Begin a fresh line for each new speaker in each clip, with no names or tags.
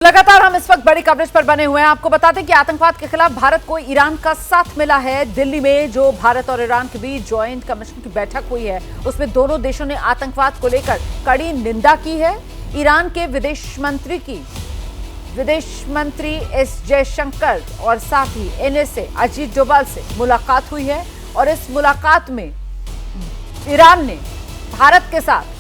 लगातार हम इस वक्त बड़ी कवरेज पर बने हुए हैं। आपको बता दें कि आतंकवाद के खिलाफ भारत को ईरान का साथ मिला है। दिल्ली में जो भारत और ईरान के बीच ज्वाइंट कमीशन की बैठक हुई है, उसमें दोनों देशों ने आतंकवाद को लेकर कड़ी निंदा की है। ईरान के विदेश मंत्री एस जयशंकर और साथ ही एनएसए अजीत डोभाल से मुलाकात हुई है और इस मुलाकात में ईरान ने भारत के साथ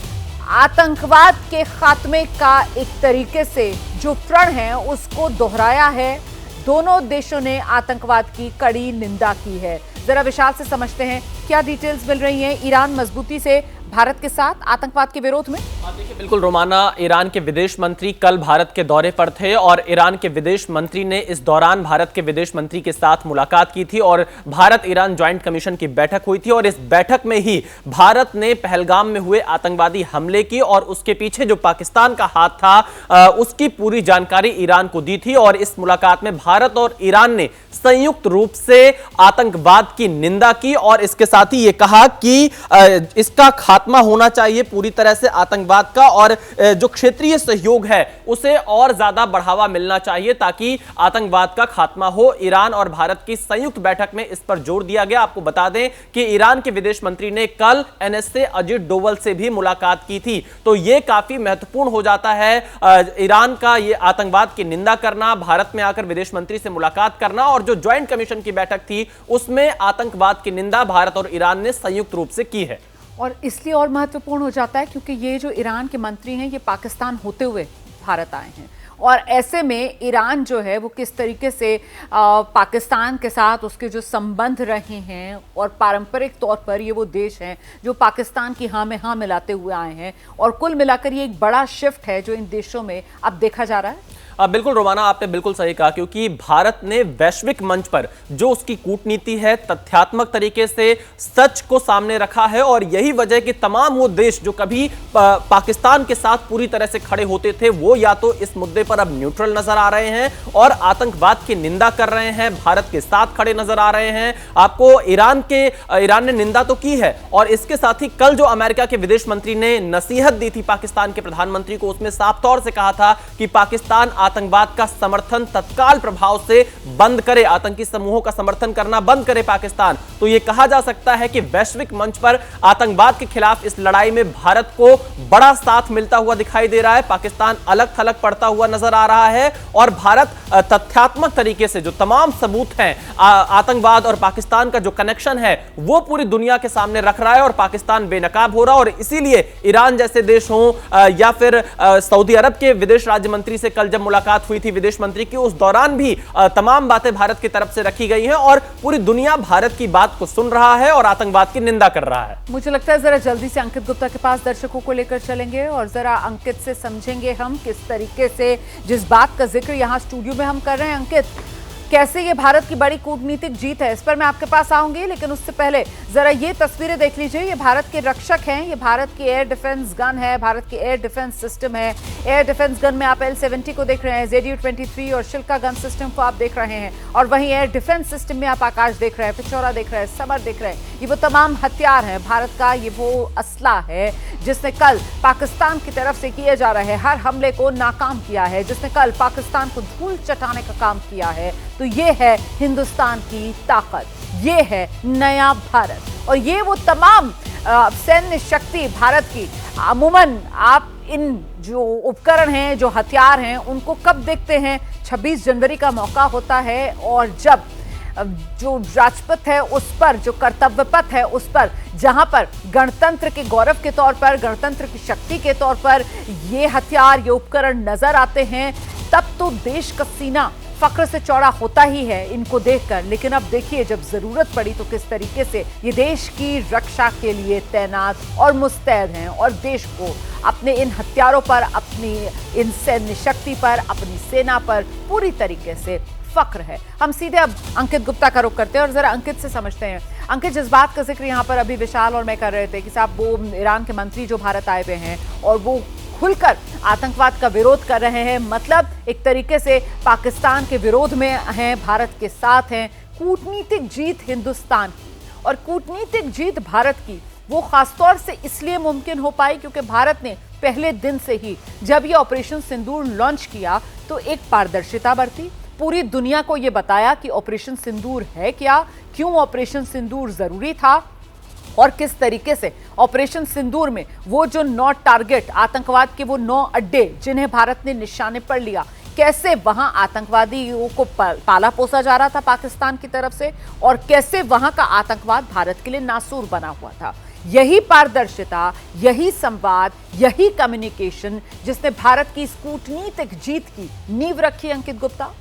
आतंकवाद के खात्मे का एक तरीके से जो प्रण है उसको दोहराया है। दोनों देशों ने आतंकवाद की कड़ी निंदा की है। जरा विशाल से समझते हैं क्या डिटेल्स मिल रही हैं। ईरान मजबूती से भारत के साथ आतंकवाद के विरोध में।
देखिए, बिल्कुल रोमाना, ईरान के विदेश मंत्री कल भारत के दौरे पर थे और ईरान के विदेश मंत्री ने इस दौरान भारत के विदेश मंत्री के साथ मुलाकात की थी और भारत ईरान ज्वाइंट कमीशन की बैठक हुई थी और इस बैठक में ही भारत ने पहलगाम में हुए आतंकवादी हमले की और उसके पीछे जो पाकिस्तान का हाथ था उसकी पूरी जानकारी ईरान को दी थी। और इस मुलाकात में भारत और ईरान ने संयुक्त रूप से आतंकवाद की निंदा की और इसके साथ ही ये कहा कि इसका खात्मा होना चाहिए पूरी तरह से आतंकवाद का, और जो क्षेत्रीय सहयोग है उसे और ज्यादा बढ़ावा मिलना चाहिए ताकि आतंकवाद का खात्मा हो। ईरान और भारत की संयुक्त बैठक में इस पर जोर दिया गया। आपको बता दें कि ईरान के विदेश मंत्री ने कल एनएसए अजीत डोभाल से भी मुलाकात की थी, तो यह काफी महत्वपूर्ण हो जाता है। ईरान का यह आतंकवाद की निंदा करना, भारत में आकर विदेश मंत्री से मुलाकात करना और जो ज्वाइंट कमीशन की बैठक थी उसमें आतंकवाद की निंदा भारत और ईरान ने संयुक्त रूप से की है।
और इसलिए और महत्वपूर्ण हो जाता है क्योंकि ये जो ईरान के मंत्री हैं ये पाकिस्तान होते हुए भारत आए हैं और ऐसे में ईरान जो है वो किस तरीके से पाकिस्तान के साथ उसके जो संबंध रहे हैं और पारंपरिक तौर पर ये वो देश हैं जो पाकिस्तान की हाँ में हाँ मिलाते हुए आए हैं और कुल मिलाकर ये एक बड़ा शिफ्ट है जो इन देशों में अब देखा जा रहा है।
बिल्कुल रोमाना, आपने बिल्कुल सही कहा क्योंकि भारत ने वैश्विक मंच पर जो उसकी कूटनीति है तथ्यात्मक तरीके से सच को सामने रखा है और यही वजह कि तमाम वो देश जो कभी पाकिस्तान के साथ पूरी तरह से खड़े होते थे वो या तो इस मुद्दे पर अब न्यूट्रल नजर आ रहे हैं और आतंकवाद की निंदा कर रहे हैं, भारत के साथ खड़े नजर आ रहे हैं। आपको ईरान ने निंदा तो की है और इसके साथ ही कल जो अमेरिका के विदेश मंत्री ने नसीहत दी थी पाकिस्तान के प्रधानमंत्री को, उसमें साफ तौर से कहा था कि पाकिस्तान आतंकवाद का समर्थन तत्काल प्रभाव से बंद करे, आतंकी समूहों का समर्थन करना बंद करे पाकिस्तान। तो यह कहा जा सकता है कि वैश्विक मंच पर आतंकवाद के खिलाफ इस लड़ाई में भारत को बड़ा साथ मिलता हुआ दिखाई दे रहा है। पाकिस्तान अलग थलग पड़ता हुआ नजर आ रहा है और भारत तथ्यात्मक तरीके से जो तमाम सबूत हैं आतंकवाद और पाकिस्तान का जो कनेक्शन है वो पूरी दुनिया के सामने रख रहा है और पाकिस्तान बेनकाब हो रहा है। और इसीलिए ईरान जैसे देश हों या फिर सऊदी अरब के विदेश राज्य मंत्री से कल जब मुलाकात हुई थी विदेश मंत्री की, उस दौरान भी तमाम बातें भारत की तरफ से रखी गई हैं और पूरी दुनिया भारत की बात को सुन रहा है और आतंकवाद की निंदा कर रहा है।
मुझे लगता है जरा जल्दी से अंकित गुप्ता के पास दर्शकों को लेकर चलेंगे और जरा अंकित से समझेंगे हम किस तरीके से जिस बात का जिक्र यहाँ स्टूडियो में हम कर रहे हैं। अंकित, कैसे ये भारत की बड़ी कूटनीतिक जीत है, इस पर मैं आपके पास आऊंगी, लेकिन उससे पहले जरा ये तस्वीरें देख लीजिए। ये भारत के रक्षक हैं, ये भारत की एयर डिफेंस गन है, भारत की एयर डिफेंस सिस्टम है। एयर डिफेंस गन में आप L-70 को देख रहे हैं, ZU-23 और शिल्का गन सिस्टम को आप देख रहे हैं और वहीं एयर डिफेंस सिस्टम में आप आकाश देख रहे हैं, पिछौरा देख रहे हैं, समर देख रहे हैं। ये वो तमाम हथियार हैं भारत का, ये वो असला है जिसने कल पाकिस्तान की तरफ से किए जा रहे हर हमले को नाकाम किया है, जिसने कल पाकिस्तान को धूल चटाने का काम किया है। तो ये है हिंदुस्तान की ताकत, ये है नया भारत और ये वो तमाम सैन्य शक्ति भारत की। अमूमन आप इन जो उपकरण हैं, जो हथियार हैं, उनको कब देखते हैं? 26 जनवरी का मौका होता है और जब जो राजपथ है उस पर, जो कर्तव्य पथ है उस पर, जहां पर गणतंत्र के गौरव के तौर पर, गणतंत्र की शक्ति के तौर पर ये हथियार, ये उपकरण नजर आते हैं, तब तो देश का सीना फक्र से चौड़ा होता ही है इनको देखकर। लेकिन अब देखिए जब जरूरत पड़ी तो किस तरीके से ये देश की रक्षा के लिए तैनात और मुस्तैद हैं और देश को अपने इन हथियारों पर, अपनी इन सैन्य शक्ति पर, अपनी सेना पर पूरी तरीके से फक्र है। हम सीधे अब अंकित गुप्ता का रुख करते हैं और जरा अंकित से समझते हैं। अंकित, जिस बात का जिक्र यहाँ पर अभी विशाल और मैं कर रहे थे कि साहब वो ईरान के मंत्री जो भारत आए हुए हैं और वो खुलकर आतंकवाद का विरोध कर रहे हैं, मतलब एक तरीके से पाकिस्तान के विरोध में हैं, भारत के साथ हैं। कूटनीतिक जीत हिंदुस्तान की और कूटनीतिक जीत भारत की वो खासतौर से इसलिए मुमकिन हो पाई क्योंकि भारत ने पहले दिन से ही जब ये ऑपरेशन सिंदूर लॉन्च किया तो एक पारदर्शिता बरती, पूरी दुनिया को यह बताया कि ऑपरेशन सिंदूर है क्या, क्यों ऑपरेशन सिंदूर जरूरी था और किस तरीके से ऑपरेशन सिंदूर में वो जो 9 टारगेट आतंकवाद के वो 9 अड्डे जिन्हें भारत ने निशाने पर लिया, कैसे वहां आतंकवादियों को पाला पोसा जा रहा था पाकिस्तान की तरफ से और कैसे वहां का आतंकवाद भारत के लिए नासूर बना हुआ था। यही पारदर्शिता, यही संवाद, यही कम्युनिकेशन जिसने भारत की इस कूटनीतिक जीत की नींव रखी। अंकित गुप्ता,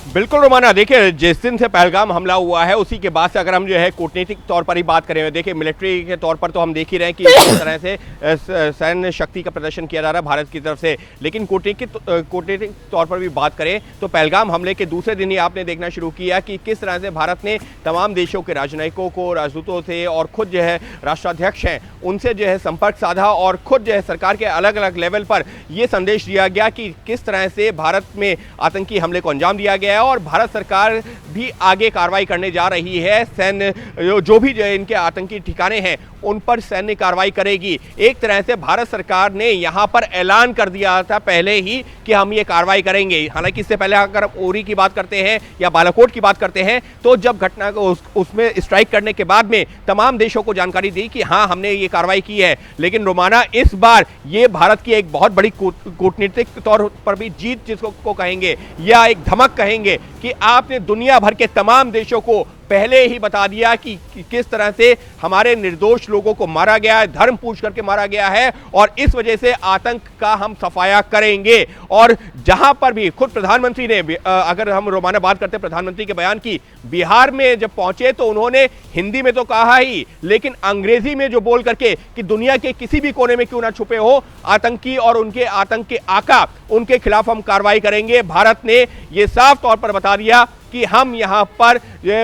बिल्कुल रोमाना, देखिए जिस दिन से पहलगाम हमला हुआ है उसी के बाद से अगर हम जो है कूटनीतिक तौर पर ही बात करें, देखिए मिलिट्री के तौर पर तो हम देख ही रहे हैं कि किस तरह से सैन्य शक्ति का प्रदर्शन किया जा रहा है भारत की तरफ से, लेकिन कूटनीतिक तौर पर भी बात करें तो पहलगाम हमले के दूसरे दिन ही आपने देखना शुरू किया कि किस तरह से भारत ने तमाम देशों के राजनयिकों को, राजदूतों से और खुद जो है राष्ट्राध्यक्ष हैं उनसे जो है संपर्क साधा और खुद जो है सरकार के अलग अलग लेवल पर यह संदेश दिया गया कि किस तरह से भारत में आतंकी हमले को अंजाम दिया गया है और भारत सरकार भी आगे कार्रवाई करने जा रही है। सैन्य जो भी जो इनके आतंकी ठिकाने हैं उन पर सैन्य कार्रवाई करेगी। एक तरह से भारत सरकार ने यहां पर ऐलान कर दिया था पहले ही कि हम ये कार्रवाई करेंगे। हालांकि इससे पहले अगर उरी की बात करते हैं या बालाकोट की बात करते हैं तो जब घटना को उसमें स्ट्राइक करने के बाद में तमाम देशों को जानकारी दी कि हाँ हमने ये कार्रवाई की है, लेकिन रोमाना इस बार ये भारत की एक बहुत बड़ी कूटनीतिक तौर पर भी जीत जिसको कहेंगे या एक धमक कहेंगे कि आपने दुनिया भर के तमाम देशों को पहले ही बता दिया कि किस तरह से हमारे निर्दोष लोगों को मारा गया है, धर्म पूछ करके मारा गया है और इस वजह से आतंक का हम सफाया करेंगे। और जहां पर भी खुद प्रधानमंत्री ने, अगर हम रोमाना बात करते हैं प्रधानमंत्री के बयान की, बिहार में जब पहुंचे तो उन्होंने हिंदी में तो कहा ही, लेकिन अंग्रेजी में जो बोल करके कि दुनिया के किसी भी कोने में क्यों ना छुपे हो आतंकी और उनके आतंक के आका, उनके खिलाफ हम कार्रवाई करेंगे। भारत ने यह साफ तौर पर बता दिया कि हम यहां पर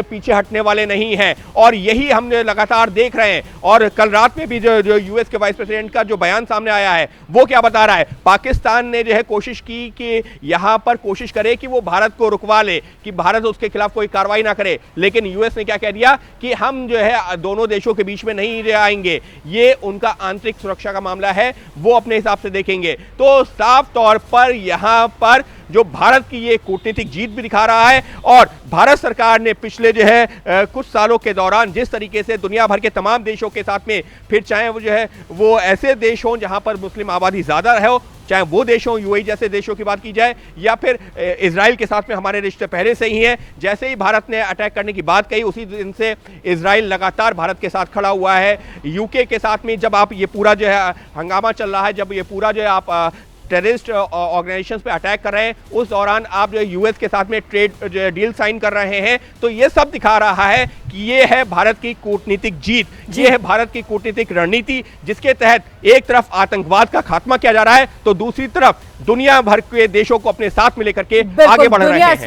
पीछे हटने वाले नहीं हैं और यही हमने लगातार देख रहे हैं। और कल रात में भी जो यूएस के वाइस प्रेसिडेंट का जो बयान सामने आया है वो क्या बता रहा है, पाकिस्तान ने जो है कोशिश की कि यहां पर कोशिश करे कि वो भारत को रुकवा ले, कि भारत उसके खिलाफ कोई कार्रवाई ना करे, लेकिन यूएस ने क्या कह दिया कि हम जो है दोनों देशों के बीच में नहीं आएंगे, ये उनका आंतरिक सुरक्षा का मामला है, वो अपने हिसाब से देखेंगे। तो साफ तौर पर यहां पर जो भारत की ये कूटनीतिक जीत भी दिखा रहा है और भारत सरकार ने पिछले जो है कुछ सालों के दौरान जिस तरीके से दुनिया भर के तमाम देशों के साथ में, फिर चाहे वो जो है वो ऐसे देश हों जहां पर मुस्लिम आबादी ज्यादा हो, चाहे वो देश हों, यूएई जैसे देशों की बात की जाए या फिर इजराइल के साथ में हमारे रिश्ते पहले से ही हैं। जैसे ही भारत ने अटैक करने की बात कही उसी दिन से इजराइल लगातार भारत के साथ खड़ा हुआ है। यूके के साथ में जब आप ये पूरा जो है हंगामा चल रहा है, जब ये पूरा जो है आप टेररिस्ट ऑर्गेनाइजेशंस पे अटैक कर रहे हैं, उस दौरान आप जो यूएस के साथ में ट्रेड डील साइन कर रहे हैं, तो ये सब दिखा रहा है कि ये है भारत की कूटनीतिक जीत, ये है भारत की कूटनीतिक रणनीति, जिसके तहत एक तरफ आतंकवाद का खात्मा किया जा रहा है तो दूसरी तरफ दुनिया भर के देशों को अपने साथ में लेकर के आगे बढ़ रहे हैं।